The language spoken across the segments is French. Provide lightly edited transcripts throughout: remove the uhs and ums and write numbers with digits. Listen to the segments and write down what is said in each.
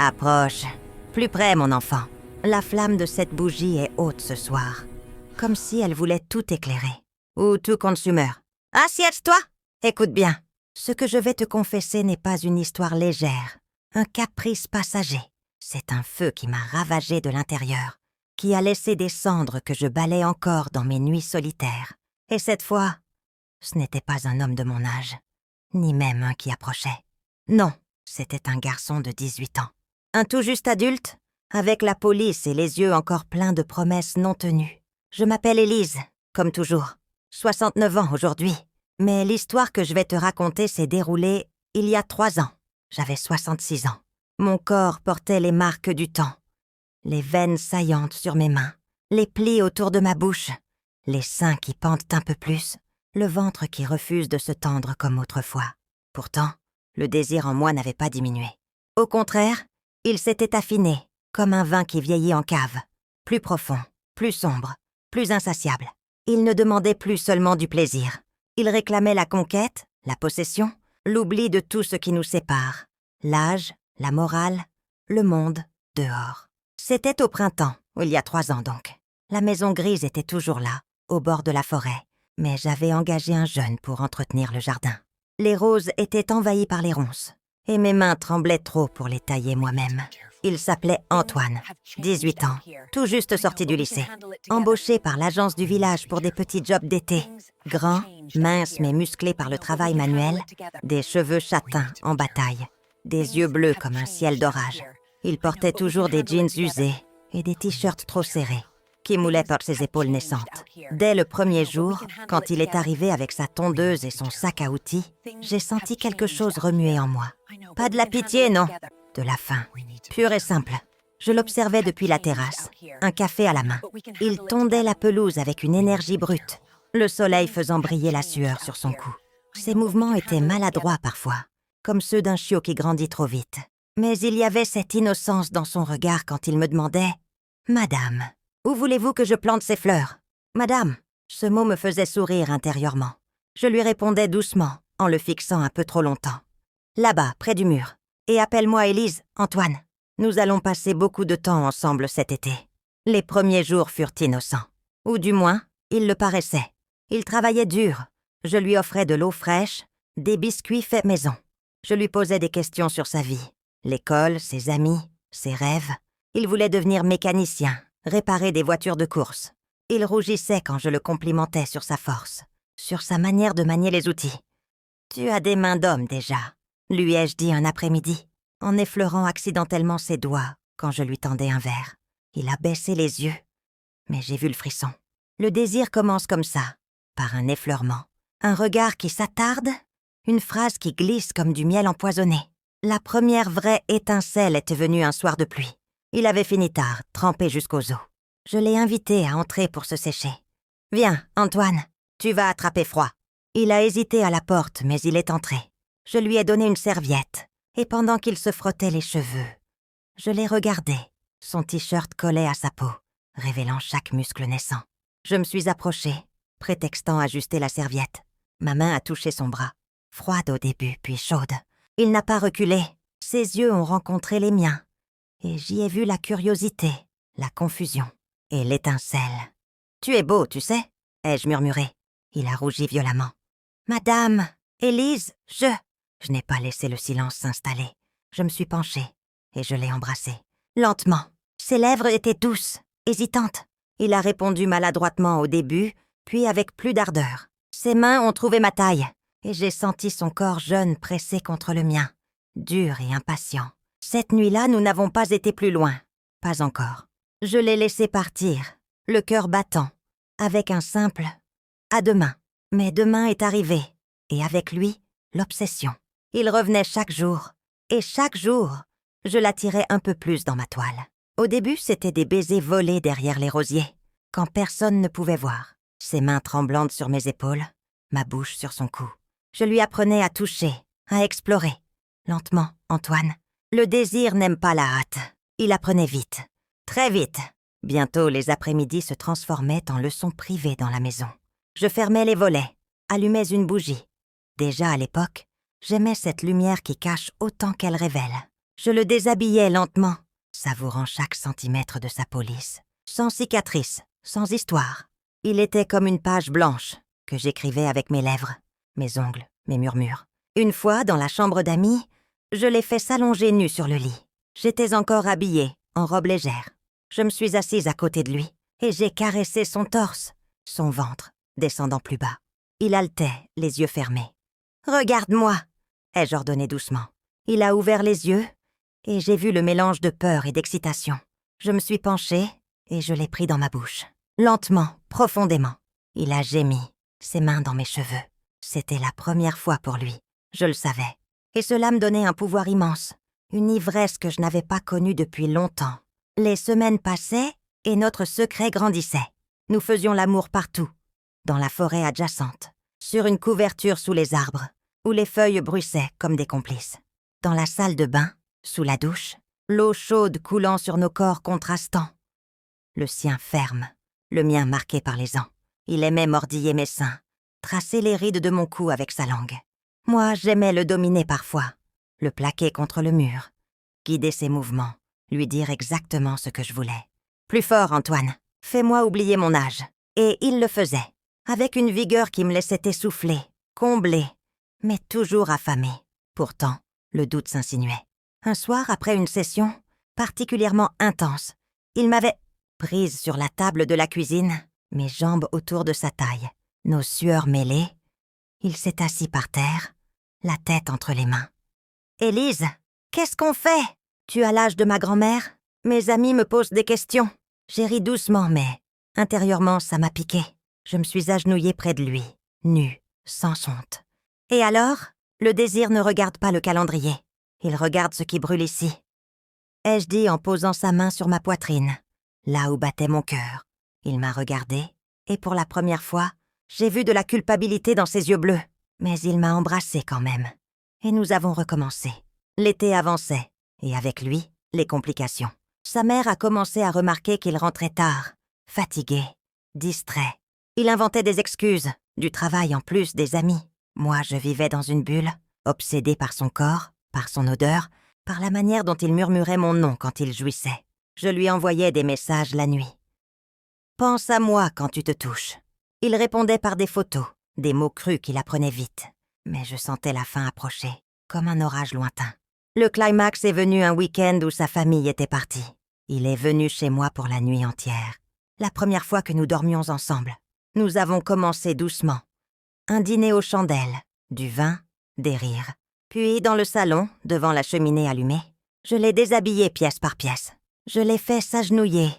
Approche. Plus près, mon enfant. La flamme de cette bougie est haute ce soir. Comme si elle voulait tout éclairer. Ou tout consumer. Assieds-toi! Écoute bien. Ce que je vais te confesser n'est pas une histoire légère. Un caprice passager. C'est un feu qui m'a ravagé de l'intérieur. Qui a laissé des cendres que je balais encore dans mes nuits solitaires. Et cette fois, ce n'était pas un homme de mon âge. Ni même un qui approchait. Non, c'était un garçon de 18 ans. Un tout juste adulte, avec la police et les yeux encore pleins de promesses non tenues. Je m'appelle Élise, comme toujours. 69 ans aujourd'hui. Mais l'histoire que je vais te raconter s'est déroulée il y a 3 ans. J'avais 66 ans. Mon corps portait les marques du temps. Les veines saillantes sur mes mains, les plis autour de ma bouche, les seins qui pendent un peu plus, le ventre qui refuse de se tendre comme autrefois. Pourtant, le désir en moi n'avait pas diminué. Au contraire, il s'était affiné, comme un vin qui vieillit en cave. Plus profond, plus sombre, plus insatiable. Il ne demandait plus seulement du plaisir. Il réclamait la conquête, la possession, l'oubli de tout ce qui nous sépare. L'âge, la morale, le monde, dehors. C'était au printemps, il y a 3 ans donc. La maison grise était toujours là, au bord de la forêt, mais j'avais engagé un jeune pour entretenir le jardin. Les roses étaient envahies par les ronces, et mes mains tremblaient trop pour les tailler moi-même. Il s'appelait Antoine, 18 ans, tout juste sorti du lycée. Embauché par l'agence du village pour des petits jobs d'été. Grand, mince mais musclé par le travail manuel, des cheveux châtains en bataille, des yeux bleus comme un ciel d'orage. Il portait toujours des jeans usés et des t-shirts trop serrés, qui moulaient par ses épaules naissantes. Dès le premier jour, quand il est arrivé avec sa tondeuse et son sac à outils, j'ai senti quelque chose remuer en moi. Pas de la pitié, non. De la faim, pure et simple. Je l'observais depuis la terrasse, un café à la main. Il tondait la pelouse avec une énergie brute, le soleil faisant briller la sueur sur son cou. Ses mouvements étaient maladroits parfois, comme ceux d'un chiot qui grandit trop vite. Mais il y avait cette innocence dans son regard quand il me demandait « Madame, où voulez-vous que je plante ces fleurs ?»« Madame !» Ce mot me faisait sourire intérieurement. Je lui répondais doucement, en le fixant un peu trop longtemps. « Là-bas, près du mur. Et appelle-moi Élise, Antoine. Nous allons passer beaucoup de temps ensemble cet été. » Les premiers jours furent innocents. Ou du moins, il le paraissait. Il travaillait dur. Je lui offrais de l'eau fraîche, des biscuits faits maison. Je lui posais des questions sur sa vie. L'école, ses amis, ses rêves. Il voulait devenir mécanicien, réparer des voitures de course. Il rougissait quand je le complimentais sur sa force, sur sa manière de manier les outils. « Tu as des mains d'homme déjà », lui ai-je dit un après-midi, en effleurant accidentellement ses doigts quand je lui tendais un verre. Il a baissé les yeux, mais j'ai vu le frisson. Le désir commence comme ça, par un effleurement. Un regard qui s'attarde, une phrase qui glisse comme du miel empoisonné. La première vraie étincelle était venue un soir de pluie. Il avait fini tard, trempé jusqu'aux os. Je l'ai invité à entrer pour se sécher. « Viens, Antoine, tu vas attraper froid. » Il a hésité à la porte, mais il est entré. Je lui ai donné une serviette, et pendant qu'il se frottait les cheveux, je l'ai regardé. Son t-shirt collait à sa peau, révélant chaque muscle naissant. Je me suis approchée, prétextant ajuster la serviette. Ma main a touché son bras, froide au début, puis chaude. Il n'a pas reculé. Ses yeux ont rencontré les miens. Et j'y ai vu la curiosité, la confusion et l'étincelle. « Tu es beau, tu sais ?» ai-je murmuré. Il a rougi violemment. « Madame, Élise, je... » Je n'ai pas laissé le silence s'installer. Je me suis penchée et je l'ai embrassé. Lentement. Ses lèvres étaient douces, hésitantes. Il a répondu maladroitement au début, puis avec plus d'ardeur. Ses mains ont trouvé ma taille. Et j'ai senti son corps jeune pressé contre le mien, dur et impatient. Cette nuit-là, nous n'avons pas été plus loin. Pas encore. Je l'ai laissé partir, le cœur battant, avec un simple « à demain ». Mais demain est arrivé, et avec lui, l'obsession. Il revenait chaque jour, et chaque jour, je l'attirais un peu plus dans ma toile. Au début, c'était des baisers volés derrière les rosiers, quand personne ne pouvait voir. Ses mains tremblantes sur mes épaules, ma bouche sur son cou. Je lui apprenais à toucher, à explorer. Lentement, Antoine. Le désir n'aime pas la hâte. Il apprenait vite. Très vite. Bientôt, les après-midi se transformaient en leçons privées dans la maison. Je fermais les volets, allumais une bougie. Déjà à l'époque, j'aimais cette lumière qui cache autant qu'elle révèle. Je le déshabillais lentement, savourant chaque centimètre de sa police. Sans cicatrice, sans histoire. Il était comme une page blanche que j'écrivais avec mes lèvres, mes ongles, mes murmures. Une fois, dans la chambre d'amis, je l'ai fait s'allonger nu sur le lit. J'étais encore habillée, en robe légère. Je me suis assise à côté de lui et j'ai caressé son torse, son ventre, descendant plus bas. Il haletait, les yeux fermés. « Regarde-moi !» ai-je ordonné doucement. Il a ouvert les yeux et j'ai vu le mélange de peur et d'excitation. Je me suis penchée et je l'ai pris dans ma bouche. Lentement, profondément. Il a gémi, ses mains dans mes cheveux. C'était la première fois pour lui. Je le savais. Et cela me donnait un pouvoir immense. Une ivresse que je n'avais pas connue depuis longtemps. Les semaines passaient et notre secret grandissait. Nous faisions l'amour partout, dans la forêt adjacente, sur une couverture sous les arbres, où les feuilles bruissaient comme des complices. Dans la salle de bain, sous la douche, l'eau chaude coulant sur nos corps contrastants. Le sien ferme, le mien marqué par les ans. Il aimait mordiller mes seins, tracer les rides de mon cou avec sa langue. Moi, j'aimais le dominer parfois, le plaquer contre le mur, guider ses mouvements, lui dire exactement ce que je voulais. « Plus fort, Antoine, fais-moi oublier mon âge. » Et il le faisait, avec une vigueur qui me laissait essouffler, comblée, mais toujours affamée. Pourtant, le doute s'insinuait. Un soir, après une session particulièrement intense, il m'avait prise sur la table de la cuisine, mes jambes autour de sa taille, nos sueurs mêlées. Il s'est assis par terre, la tête entre les mains. « Élise, qu'est-ce qu'on fait? Tu as l'âge de ma grand-mère? Mes amis me posent des questions. » J'ai ri doucement, mais intérieurement, ça m'a piqué. Je me suis agenouillée près de lui, nue, sans honte. Et alors, le désir ne regarde pas le calendrier. Il regarde ce qui brûle ici. Ai-je dit en posant sa main sur ma poitrine, là où battait mon cœur. Il m'a regardée, et pour la première fois, j'ai vu de la culpabilité dans ses yeux bleus. Mais il m'a embrassée quand même. Et nous avons recommencé. L'été avançait, et avec lui, les complications. Sa mère a commencé à remarquer qu'il rentrait tard, fatigué, distrait. Il inventait des excuses, du travail en plus des amis. Moi, je vivais dans une bulle, obsédée par son corps, par son odeur, par la manière dont il murmurait mon nom quand il jouissait. Je lui envoyais des messages la nuit. « Pense à moi quand tu te touches. » Il répondait par des photos, des mots crus qu'il apprenait vite. Mais je sentais la fin approcher, comme un orage lointain. Le climax est venu un week-end où sa famille était partie. Il est venu chez moi pour la nuit entière. La première fois que nous dormions ensemble. Nous avons commencé doucement. Un dîner aux chandelles, du vin, des rires. Puis, dans le salon, devant la cheminée allumée, je l'ai déshabillé pièce par pièce. Je l'ai fait s'agenouiller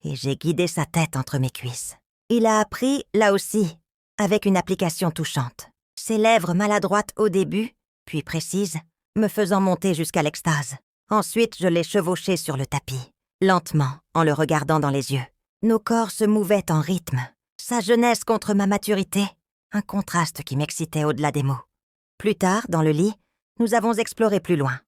et j'ai guidé sa tête entre mes cuisses. Il a appris, là aussi, avec une application touchante. Ses lèvres maladroites au début, puis précises, me faisant monter jusqu'à l'extase. Ensuite, je l'ai chevauché sur le tapis, lentement, en le regardant dans les yeux. Nos corps se mouvaient en rythme. Sa jeunesse contre ma maturité, un contraste qui m'excitait au-delà des mots. Plus tard, dans le lit, nous avons exploré plus loin.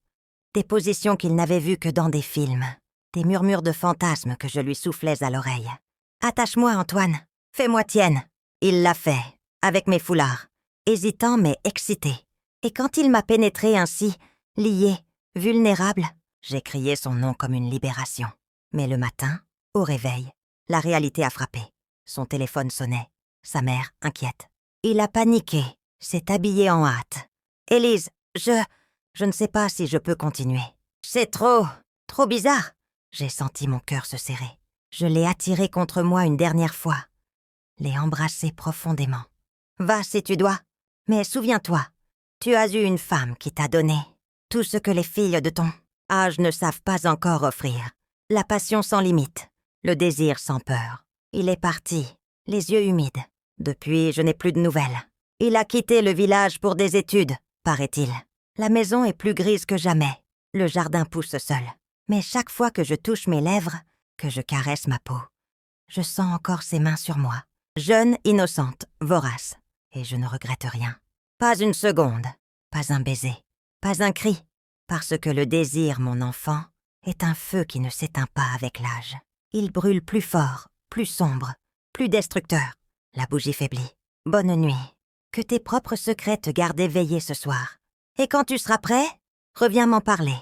Des positions qu'il n'avait vues que dans des films. Des murmures de fantasmes que je lui soufflais à l'oreille. « Attache-moi, Antoine. Fais-moi tienne. » Il l'a fait, avec mes foulards, hésitant mais excité. Et quand il m'a pénétrée ainsi, liée, vulnérable, j'ai crié son nom comme une libération. Mais le matin, au réveil, la réalité a frappé. Son téléphone sonnait. Sa mère, inquiète. Il a paniqué, s'est habillé en hâte. « Élise, je ne sais pas si je peux continuer. C'est trop bizarre. » J'ai senti mon cœur se serrer. Je l'ai attiré contre moi une dernière fois. L'ai embrassé profondément. « Va si tu dois. Mais souviens-toi, tu as eu une femme qui t'a donné tout ce que les filles de ton âge ne savent pas encore offrir. La passion sans limite, le désir sans peur. Il est parti, les yeux humides. Depuis, je n'ai plus de nouvelles. Il a quitté le village pour des études, paraît-il. La maison est plus grise que jamais. Le jardin pousse seul. Mais chaque fois que je touche mes lèvres, que je caresse ma peau, je sens encore ses mains sur moi. Jeune, innocente, vorace. Et je ne regrette rien. Pas une seconde, pas un baiser, pas un cri. Parce que le désir, mon enfant, est un feu qui ne s'éteint pas avec l'âge. Il brûle plus fort, plus sombre, plus destructeur. La bougie faiblit. Bonne nuit. Que tes propres secrets te gardent éveillé ce soir. Et quand tu seras prêt, reviens m'en parler.